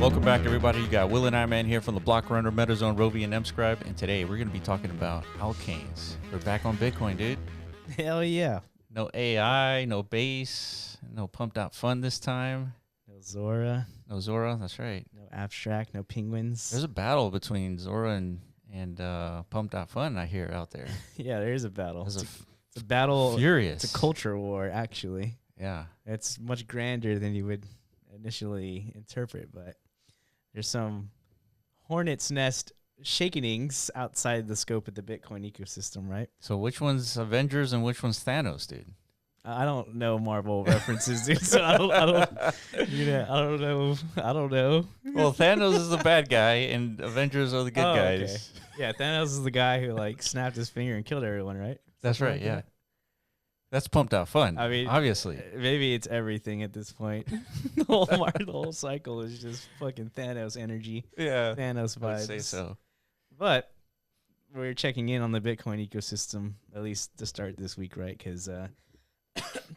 Welcome back, everybody. You got Will and I Man here from the Block Runner, MetaZone, Rovi, and MScribe. And today we're going to be talking about Alkanes. We're back on Bitcoin, dude. Hell yeah. No AI, no base, no pumped out fun this time. No Zora. No Zora, that's right. No abstract, no penguins. There's a battle between Zora and pumped out fun, I hear out there. Yeah, there is a battle. There's It's a battle. furious. It's a culture war, actually. Yeah. It's much grander than you would initially interpret, but there's some hornet's nest shakenings outside the scope of the Bitcoin ecosystem, right? So which one's Avengers and which one's Thanos, dude? I don't know Marvel references, dude. So I don't know. Well, Thanos is the bad guy, and Avengers are the good guys. Okay. Yeah, Thanos is the guy who like snapped his finger and killed everyone, right? That's right. Like Yeah. that? That's pumped out fun. I mean, obviously. Maybe it's everything at this point. the whole cycle is just fucking Thanos energy. Yeah. Thanos I would vibes. say so. But we're checking in on the Bitcoin ecosystem, at least to start this week, right? Because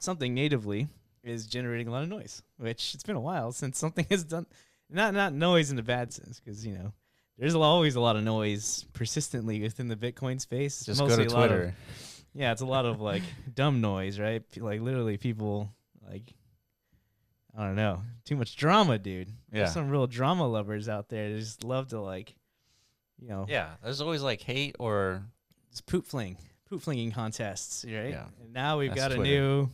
something natively is generating a lot of noise, which it's been a while since something has done. Not noise in the bad sense, because, you know, there's always a lot of noise persistently within the Bitcoin space. Just go to Twitter. Yeah, it's a lot of like dumb noise, right? Like literally people like, I don't know, too much drama, dude. Yeah. There's some real drama lovers out there that just love to like, you know. Yeah, there's always like hate or Just poop flinging contests, right? Yeah. And now we've That's got a Twitter.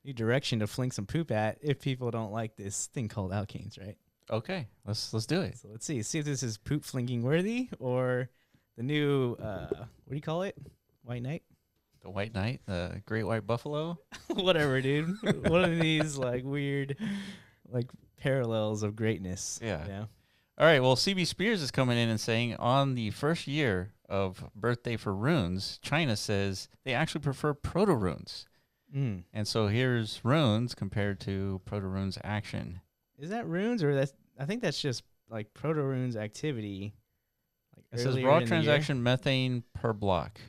new direction to fling some poop at if people don't like this thing called Alkanes, right? okay, let's do it. So let's see if this is poop flinging worthy or the new what do you call it? White Knight? The White Knight, the Great White Buffalo. Whatever, dude. One of these like weird like parallels of greatness. Yeah. You know? All right, well, CB Spears is coming in and saying on the first year of birthday for runes, China says they actually prefer proto-runes. Mm. And so here's runes compared to proto-runes action. Is that runes or that's I think that's just like proto-runes activity. Like It says earlier raw in the year. transaction methane per block.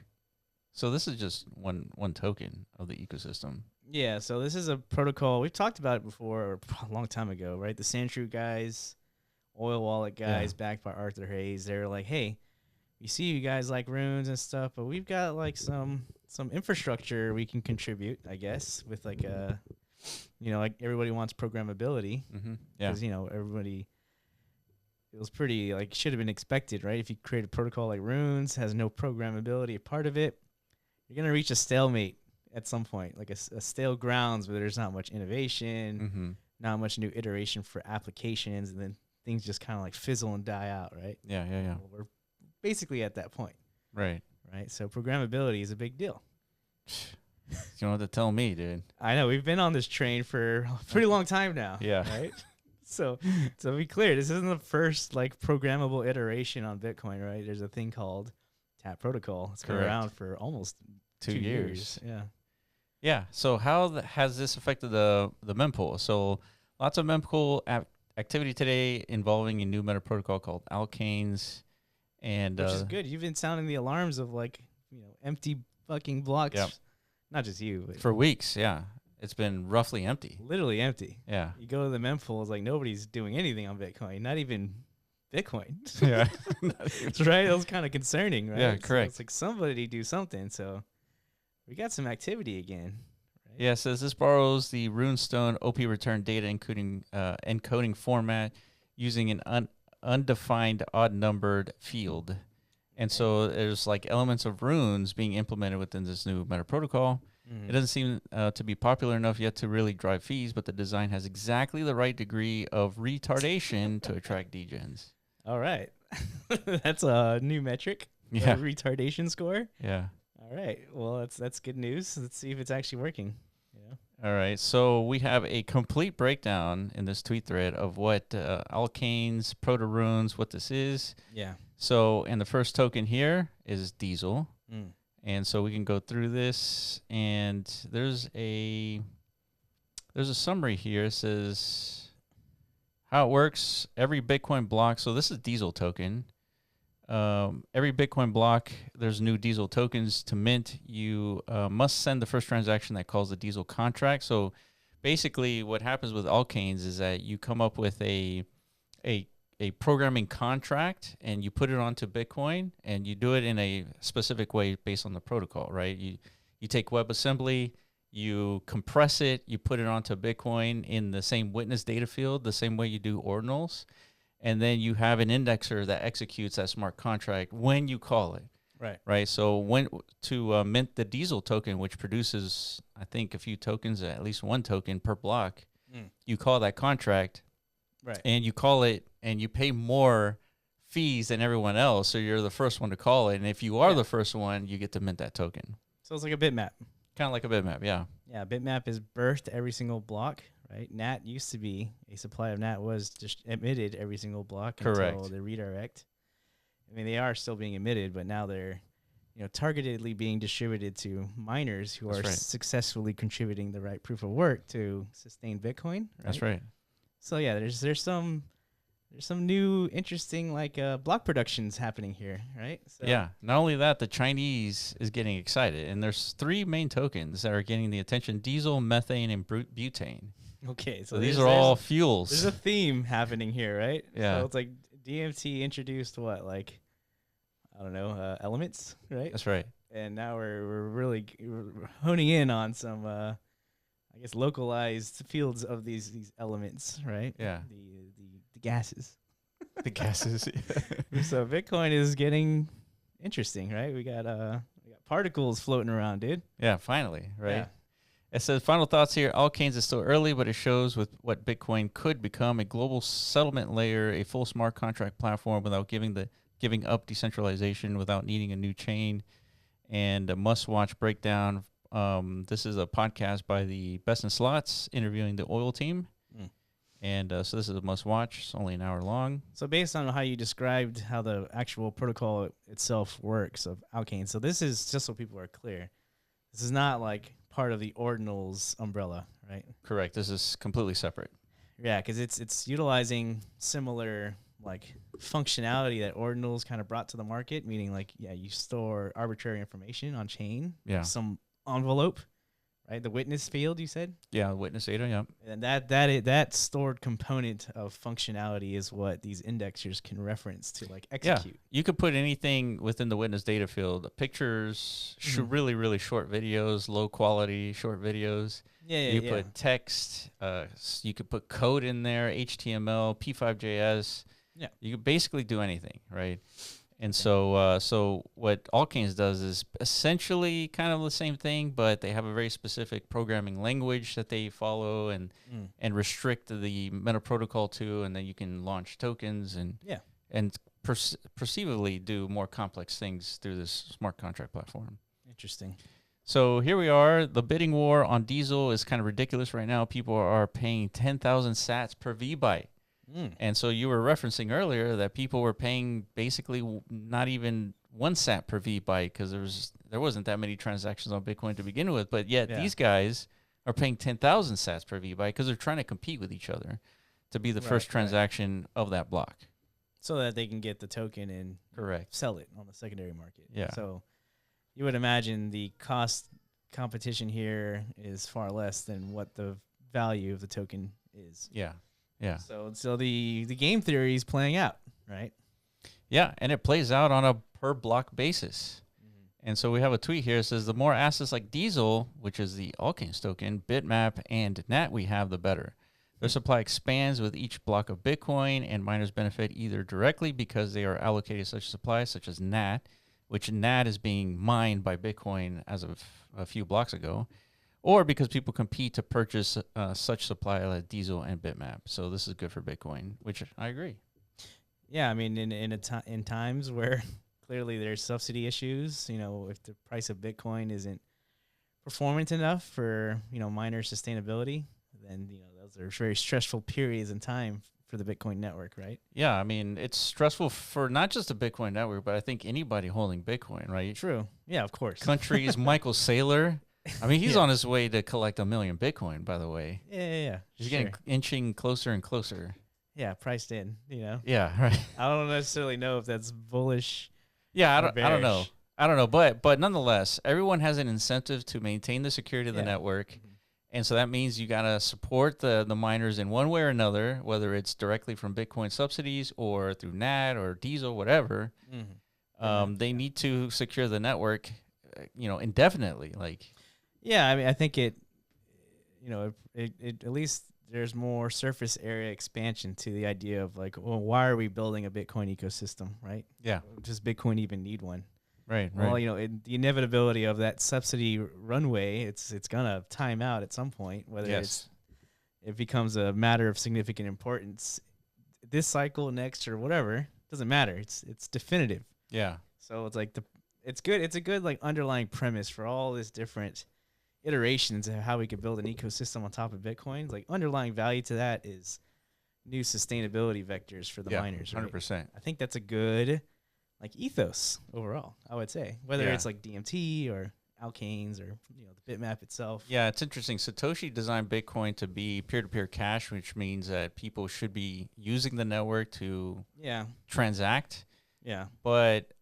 So this is just one token of the ecosystem. Yeah, so this is a protocol. We've talked about it before or a long time ago, right? The Sandshrew guys, Oil Wallet guys, backed by Arthur Hayes. They're like, hey, we see you guys like runes and stuff, but we've got like some infrastructure we can contribute, I guess, with like a, you know, like everybody wants programmability. Mm-hmm. Yeah. Because, you know, everybody, it was pretty, like, should have been expected, right? If you create a protocol like runes, has no programmability a part of it, you're going to reach a stalemate at some point, like a stale grounds where there's not much innovation, Mm-hmm. not much new iteration for applications, and then things just kind of like fizzle and die out, right? Yeah. Well, we're basically at that point, Right. right? So programmability is a big deal. You don't have to tell me, dude. I know we've been on this train for a pretty long time now. Yeah. Right. So to be clear, this isn't the first like programmable iteration on Bitcoin, right? There's a thing called Tap Protocol. It's been Correct. around for almost 2 years. Yeah. Yeah. So how has this affected the mempool? So lots of mempool activity today involving a new meta protocol called Alkanes, and Which is good. You've been sounding the alarms of like, you know, empty fucking blocks. Yep. Not just you, but for weeks. Yeah, it's been roughly empty. literally empty. Yeah. You go to the mempool, it's like nobody's doing anything on Bitcoin, not even Bitcoin. Yeah. That's right. That was kind of concerning, right? Yeah, So correct. it's like somebody do something. So we got some activity again. Right? Yeah, it says this borrows the runestone OP return data encoding format using an undefined odd numbered field. And so there's like elements of runes being implemented within this new meta protocol. Mhm. It doesn't seem to be popular enough yet to really drive fees, but the design has exactly the right degree of retardation to attract degens. All right. That's a new metric. Yeah. A retardation score. Yeah. All right. Well, that's good news. Let's see if it's actually working. Yeah. All right. So we have a complete breakdown in this tweet thread of what Alkanes, proto-runes, what this is. Yeah. So, and the first token here is Diesel. Mm. And so we can go through this, and there's a summary here. It says how it works. Every Bitcoin block. So this is Diesel token. Every Bitcoin block, there's new Diesel tokens to mint. You must send the first transaction that calls the Diesel contract. So basically, what happens with Alkanes is that you come up with a a programming contract and you put it onto Bitcoin, and you do it in a specific way based on the protocol, right? You take WebAssembly, you compress it, you put it onto Bitcoin in the same witness data field, the same way you do ordinals, and then you have an indexer that executes that smart contract when you call it. Right. So when to mint the Diesel token, which produces, I think, a few tokens, at least one token per block, you call that contract, right, and you call it, and you pay more fees than everyone else. So you're the first one to call it, and if you are the first one, you get to mint that token. So it's like a bitmap. Kind of like a bitmap, yeah. Yeah, bitmap is birthed every single block, right? NAT used to be, a supply of NAT was just emitted every single block Correct. until the redirect. I mean, they are still being emitted, but now they're, targetedly being distributed to miners who are successfully contributing the right proof of work to sustain Bitcoin. Right? That's right. So yeah, there's some new interesting block productions happening here, right? So yeah. Not only that, the Chinese is getting excited, and there's 3 main tokens that are getting the attention: diesel, methane, and butane. Okay, so these are all fuels. There's a theme happening here, right? Yeah. So it's like DMT introduced what, I don't know, elements, right? That's right. And now we're really honing in on some, I guess, localized fields of these elements, right? Yeah. The gases. The gases. So Bitcoin is getting interesting, right? We got particles floating around, dude. Yeah, finally, right? Yeah. It says, final thoughts here. Alkanes is still early, but it shows with what Bitcoin could become: a global settlement layer, a full smart contract platform without giving up decentralization, without needing a new chain, and a must-watch breakdown. This is a podcast by the Best in Slots interviewing the oil team. And so this is a must-watch. It's only an hour long. So based on how you described how the actual protocol itself works of Alkanes, so this is, just so people are clear, this is not like part of the ordinals umbrella, right? Correct. This is completely separate. Yeah, because it's utilizing similar functionality that ordinals kind of brought to the market, meaning you store arbitrary information on chain, some envelope, right? The witness field, you said? Yeah, witness data, yeah. And that stored component of functionality is what these indexers can reference to execute. Yeah, you could put anything within the witness data field: pictures, really, really short videos, low quality short videos. You put text, you could put code in there, HTML, P5JS. Yeah, you could basically do anything, right? And so what Alkanes does is essentially kind of the same thing, but they have a very specific programming language that they follow and restrict the Metaprotocol to, and then you can launch tokens and perceivably do more complex things through this smart contract platform. Interesting. So here we are. The bidding war on diesel is kind of ridiculous right now. People are paying 10,000 sats per VByte. And so you were referencing earlier that people were paying basically not even 1 sat per VByte because there wasn't that many transactions on Bitcoin to begin with. But yet these guys are paying 10,000 sats per VByte because they're trying to compete with each other to be the first transaction of that block. So that they can get the token and sell it on the secondary market. Yeah. So you would imagine the cost competition here is far less than what the value of the token is. Yeah. Yeah. So the game theory is playing out, right? Yeah, and it plays out on a per block basis. And so we have a tweet here that says the more assets like Diesel, which is the Alkanes token, Bitmap, and NAT we have, the better. Their supply expands with each block of Bitcoin, and miners benefit either directly because they are allocated such supplies, such as NAT, which NAT is being mined by Bitcoin as of a few blocks ago, or because people compete to purchase such supply like Diesel and Bitmap. So this is good for Bitcoin, which I agree. Yeah, I mean, in times where clearly there's subsidy issues, if the price of Bitcoin isn't performant enough for, miner sustainability, then, those are very stressful periods in time for the Bitcoin network, right? Yeah, I mean, it's stressful for not just the Bitcoin network, but I think anybody holding Bitcoin, right? True. Yeah, of course. Countries, Michael Saylor. I mean, he's on his way to collect 1 million Bitcoin, by the way. Yeah. He's getting inching closer and closer. Yeah, priced in, Yeah, right. I don't necessarily know if that's bullish. Yeah, I don't know. I don't know, but nonetheless, everyone has an incentive to maintain the security of the network And so that means you got to support the miners in one way or another, whether it's directly from Bitcoin subsidies or through NAT or Diesel, whatever. They need to secure the network, indefinitely. Like, yeah, I mean, I think it at least there's more surface area expansion to the idea of like, well, why are we building a Bitcoin ecosystem, right? Yeah. Does Bitcoin even need one? Right. Well, the inevitability of that subsidy runway, it's gonna time out at some point, whether it becomes a matter of significant importance this cycle, next, or whatever. Doesn't matter. It's definitive. Yeah. So it's like it's good. It's a good like underlying premise for all this different iterations of how we could build an ecosystem on top of Bitcoin. Like underlying value to that is new sustainability vectors for the miners. 100%. Right? I think that's a good like ethos overall, I would say, whether it's like DMT or Alkanes or the Bitmap itself. Yeah, it's interesting. Satoshi designed Bitcoin to be peer-to-peer cash, which means that people should be using the network to transact. Yeah. But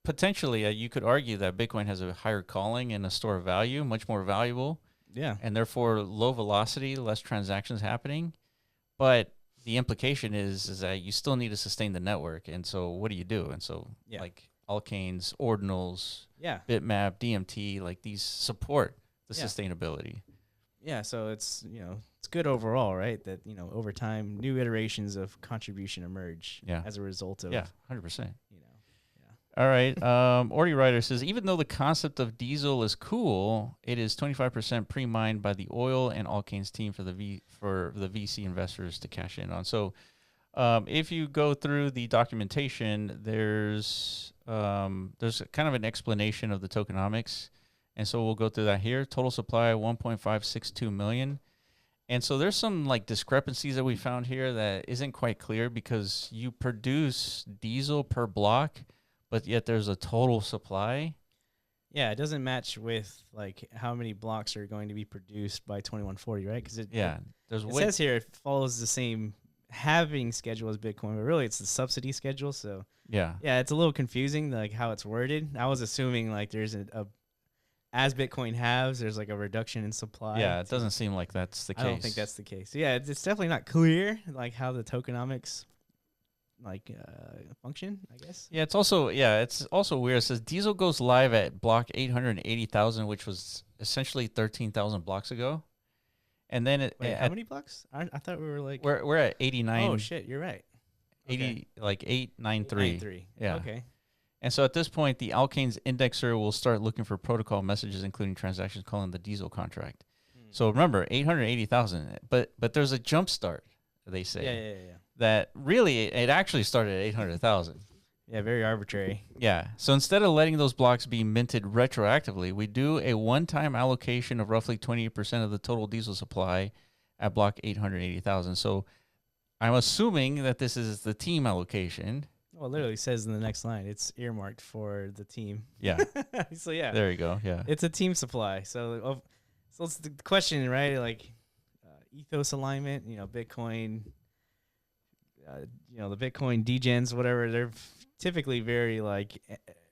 potentially you could argue that Bitcoin has a higher calling and a store of value, much more valuable. Yeah. And therefore low velocity, less transactions happening. But the implication is that you still need to sustain the network. And so what do you do? And so like Alkanes, Ordinals, Bitmap, DMT, like these support the sustainability. Yeah, so it's it's good overall, right? That over time, new iterations of contribution emerge as a result of 100%. All right. Ordy Writer says, even though the concept of diesel is cool, it is 25% pre-mined by the oil and Alkanes team for the VC investors to cash in on. So if you go through the documentation, there's kind of an explanation of the tokenomics. And so we'll go through that here. Total supply 1.562 million. And so there's some like discrepancies that we found here that isn't quite clear because you produce diesel per block, but yet there's a total supply. Yeah, it doesn't match with like how many blocks are going to be produced by 2140, right? Because it says here it follows the same halving schedule as Bitcoin, but really it's the subsidy schedule. So yeah, it's a little confusing like how it's worded. I was assuming like there's as Bitcoin halves, there's like a reduction in supply. Yeah, it doesn't seem like that's the case. I don't think that's the case. So yeah, it's definitely not clear like how the tokenomics function, I guess. Yeah, it's also weird. It says Diesel goes live at block 880,000, which was essentially 13,000 blocks ago. And then how many blocks? I thought we were like we're at 89. Oh shit, you're right. 80 like 893. 893. Yeah. Okay. And so at this point, the Alkanes indexer will start looking for protocol messages, including transactions calling the Diesel contract. So remember, 880,000, but there's a jump start, they say. Yeah. That really, it actually started at 800,000. Yeah, very arbitrary. Yeah. So instead of letting those blocks be minted retroactively, we do a one-time allocation of roughly 28% of the total diesel supply at block 880,000. So I'm assuming that this is the team allocation. Well, it literally says in the next line, it's earmarked for the team. Yeah. So yeah. There you go. Yeah. It's a team supply. So it's the question, right? Like ethos alignment, Bitcoin, the Bitcoin degens, whatever, they're typically very like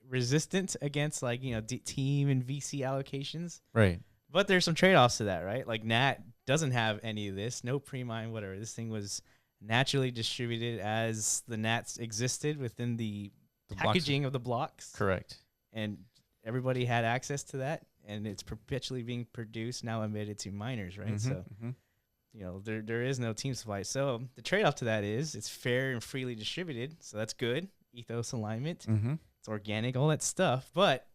resistant against like, team and VC allocations. Right. But there's some trade-offs to that, right? Like NAT doesn't have any of this, no pre-mine, whatever. This thing was naturally distributed as the NATs existed within the packaging of the blocks. Correct. And everybody had access to that, and it's perpetually being produced, now emitted to miners, right? Mm-hmm, so, there is no team supply. So the trade-off to that is it's fair and freely distributed, so that's good. Ethos alignment, it's organic, all that stuff, but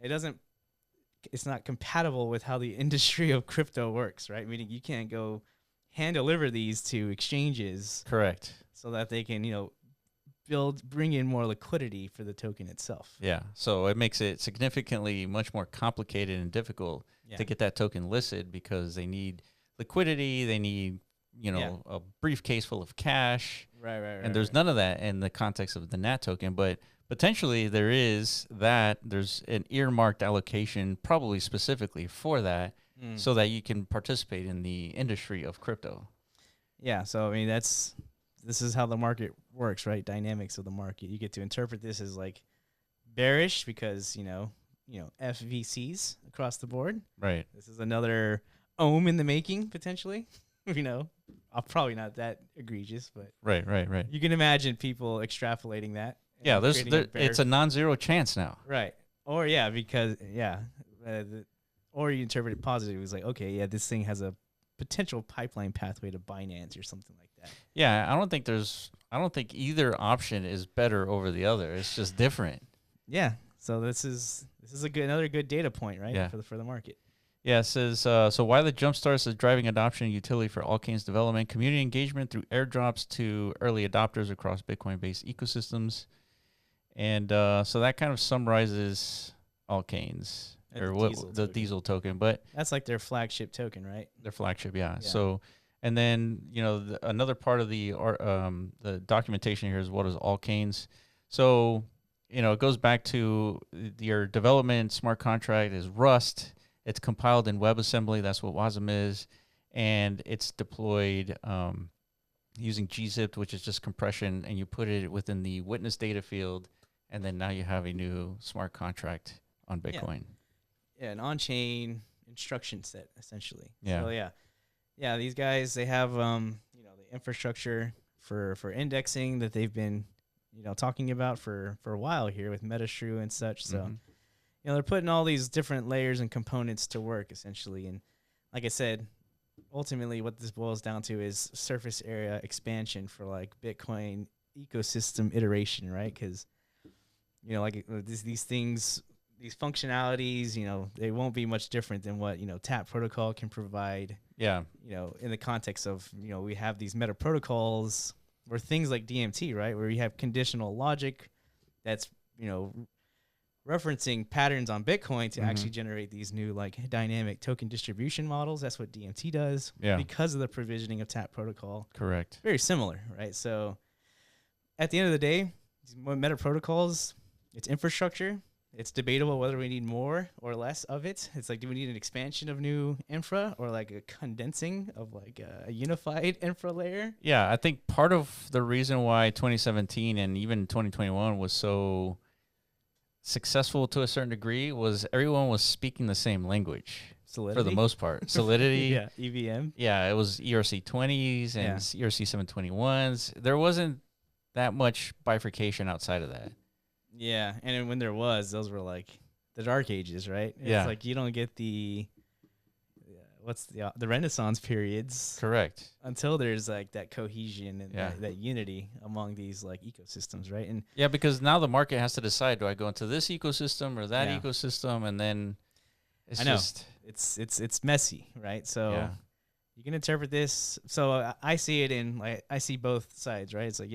it's not compatible with how the industry of crypto works, right? Meaning you can't go hand deliver these to exchanges. Correct. So that they can, bring in more liquidity for the token itself. Yeah. So it makes it significantly much more complicated and difficult to get that token listed because they need liquidity. They need, a briefcase full of cash. Right. And there's none of that in the context of the NAT token, but potentially there's an earmarked allocation probably specifically for that so that you can participate in the industry of crypto. Yeah. So, I mean, this is how the market works, right? Dynamics of the market. You get to interpret this as like bearish because, FVCs across the board. Right. This is another ohm in the making potentially. You know, probably not that egregious, but Right. you can imagine people extrapolating that. Yeah, and creating it's a non-zero chance now. right. Or yeah, because or you interpret it positively. It's like, okay, yeah, this thing has a potential pipeline pathway to Binance or something like that. Yeah, I don't think either option is better over the other. It's just different. Yeah. So this is another good data point, right? Yeah. For the market. Yeah, it says, so why the Jumpstart is driving adoption and utility for Alkanes development, community engagement through airdrops to early adopters across Bitcoin-based ecosystems. And so that kind of summarizes Alkanes, or the diesel token. But that's like their flagship token, right? Their flagship, yeah. So, and then, you know, another part of the documentation here is what is Alkanes. So, you know, it goes back to your development smart contract is Rust. It's compiled in WebAssembly. That's what WASM is. And it's deployed using gzipped, which is just compression, and you put it within the witness data field, and then now you have a new smart contract on Bitcoin. Yeah, an on-chain instruction set, essentially. Yeah. So, yeah, these guys, they have, you know, the infrastructure for indexing that they've been, you know, talking about for a while here with MetaShrew and such. So, you know, they're putting all these different layers and components to work, essentially. And like I said, ultimately what this boils down to is surface area expansion for, like, Bitcoin ecosystem iteration, right? Because, you know, like these things, these functionalities, you know, they won't be much different than what, you know, Tap protocol can provide. Yeah. You know, in the context of, you know, we have these metaprotocols or things like DMT, right? Where you have conditional logic that's, you know, referencing patterns on Bitcoin to actually generate these new, like, dynamic token distribution models. That's what DMT does. Yeah. Because of the provisioning of Tap protocol. Correct. Very similar, right? So at the end of the day, these metaprotocols, it's infrastructure. It's debatable whether we need more or less of it. It's like, do we need an expansion of new infra or like a condensing of like a unified infra layer? Yeah, I think part of the reason why 2017 and even 2021 was so successful to a certain degree was everyone was speaking the same language. Solidity? For the most part. Solidity. Yeah, EVM. Yeah, it was ERC20s and ERC721s. There wasn't that much bifurcation outside of that. Yeah, and when there was, those were like the dark ages, right? It's like you don't get the Renaissance periods. Correct. Until there's like that cohesion and that unity among these like ecosystems, right? And yeah, because now the market has to decide, do I go into this ecosystem or that ecosystem? And then it's messy, right? So you can interpret this. So I see it in like, I see both sides, right? It's like,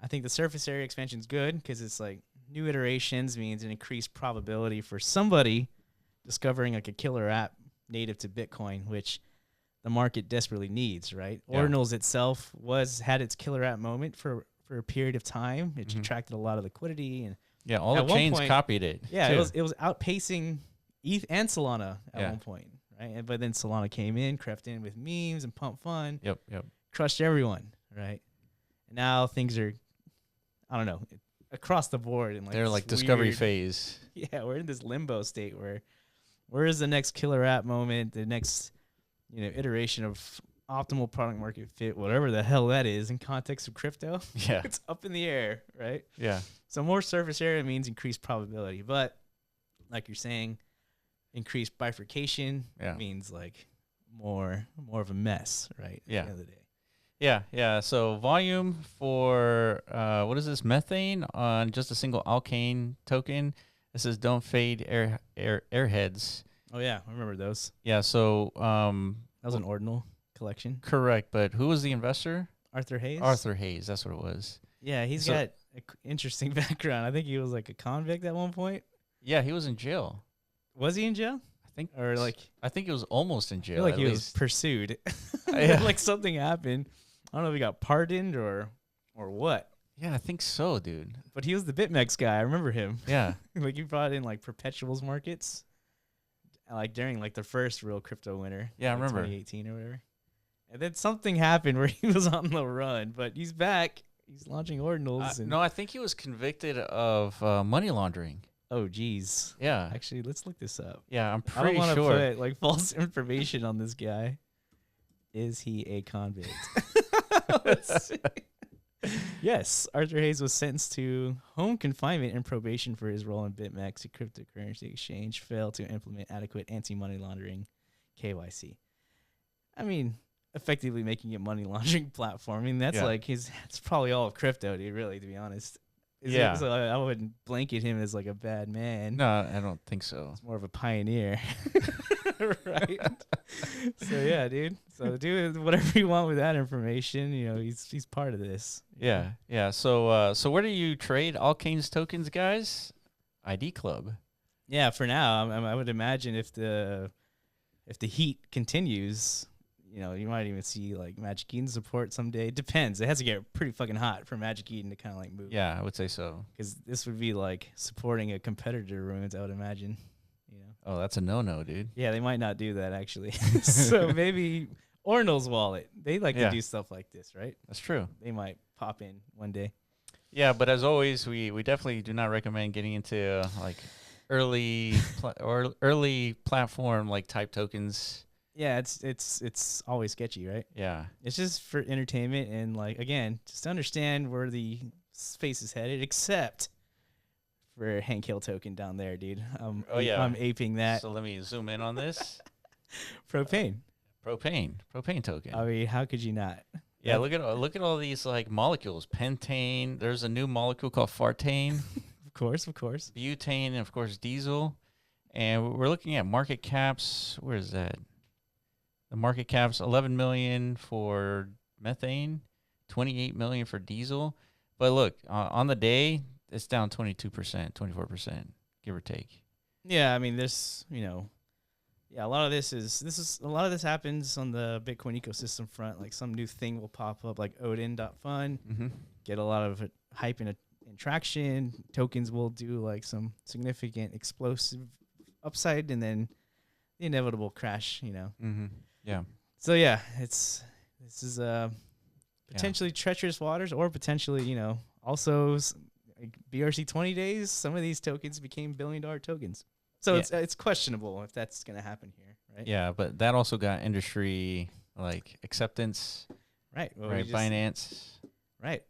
I think the surface area expansion is good because it's like new iterations means an increased probability for somebody discovering like a killer app native to Bitcoin, which the market desperately needs, right? Yeah. Ordinals itself had its killer app moment for a period of time. It attracted a lot of liquidity, and all the chains copied it. Yeah, it was outpacing ETH and Solana at one point, right? But then Solana came in, crept in with memes and pump fun. Yep. Crushed everyone, right? And now things are, I don't know, across the board. And like they're like discovery phase. Yeah, we're in this limbo state where is the next killer app moment, the next, you know, iteration of optimal product market fit, whatever the hell that is in context of crypto. Yeah. It's up in the air, right? Yeah. So more surface area means increased probability. But like you're saying, increased bifurcation means like more of a mess, right? Yeah. At the end of the day. Yeah. So volume for what is this, methane on just a single Alkane token. This is don't fade airheads. Oh yeah, I remember those. Yeah. So that was an ordinal collection. Correct, but who was the investor? Arthur Hayes. Arthur Hayes, that's what it was. Yeah, he's got an interesting background. I think he was like a convict at one point. Yeah, he was in jail. Was he in jail? I think he was almost in jail. I feel like he was pursued. Like something happened. I don't know if he got pardoned or what. Yeah, I think so, dude. But he was the BitMEX guy. I remember him. Yeah. Like he brought in like perpetuals markets, like during like the first real crypto winter. Yeah, I like remember 2018 or whatever. And then something happened where he was on the run, but he's back. He's launching ordinals. No, I think he was convicted of money laundering. Oh, geez. Yeah. Actually, let's look this up. Yeah, I'm I don't pretty want to sure. put like false information on this guy. Is he a convict? Let's see. Yes, Arthur Hayes was sentenced to home confinement and probation for his role in BitMEX, a cryptocurrency exchange, failed to implement adequate anti-money laundering KYC. I mean, effectively making a money laundering platform. I mean, that's like it's probably all of crypto, dude, really, to be honest. So I wouldn't blanket him as like a bad man. No, I don't think so. He's more of a pioneer. Right? So yeah, dude. So do whatever you want with that information. You know, he's part of this. Yeah. So where do you trade Alkanes tokens, guys? ID Club. Yeah, for now, I would imagine if the heat continues, you know, you might even see like Magic Eden support someday. It depends. It has to get pretty fucking hot for Magic Eden to kind of like move. Yeah, I would say so. Because this would be like supporting a competitor runes, I would imagine. You know. Oh, that's a no-no, dude. Yeah, they might not do that actually. So maybe Ornal's wallet. They like to do stuff like this, right? That's true. They might pop in one day. Yeah, but as always, we definitely do not recommend getting into like early platform like type tokens. Yeah, it's always sketchy, right? Yeah. It's just for entertainment and like again, just understand where the space is headed, except for Hank Hill token down there, dude. I'm aping that. So let me zoom in on this. Propane token. I mean, how could you not? Yeah, look at all these like molecules. Pentane. There's a new molecule called fartane. Of course. Butane, and of course diesel. And we're looking at market caps. Where is that? The market cap's 11 million for methane, 28 million for diesel. But look, on the day, it's down 22%, 24%, give or take. Yeah, I mean, there's, you know, a lot of this happens on the Bitcoin ecosystem front. Like some new thing will pop up, like Odin.fun, get a lot of hype and traction. Tokens will do like some significant explosive upside, and then the inevitable crash. You know. Yeah. So yeah, this is potentially treacherous waters, or potentially, you know, also like BRC 20 days. Some of these tokens became $1 billion tokens. So it's questionable if that's going to happen here, right? Yeah, but that also got industry like acceptance, right? Well, right, Binance, right.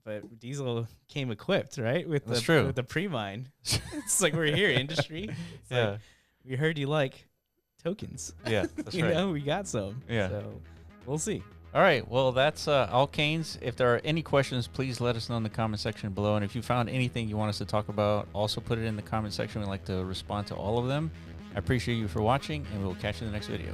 But Diesel came equipped, right, with the pre-mine. It's like we're here, industry. It's like, we heard you like tokens. Yeah, that's you right. know, we got some. Yeah. So we'll see. All right. Well, that's Alkanes. If there are any questions, please let us know in the comment section below. And if you found anything you want us to talk about, also put it in the comment section. We'd like to respond to all of them. I appreciate you for watching, and we'll catch you in the next video.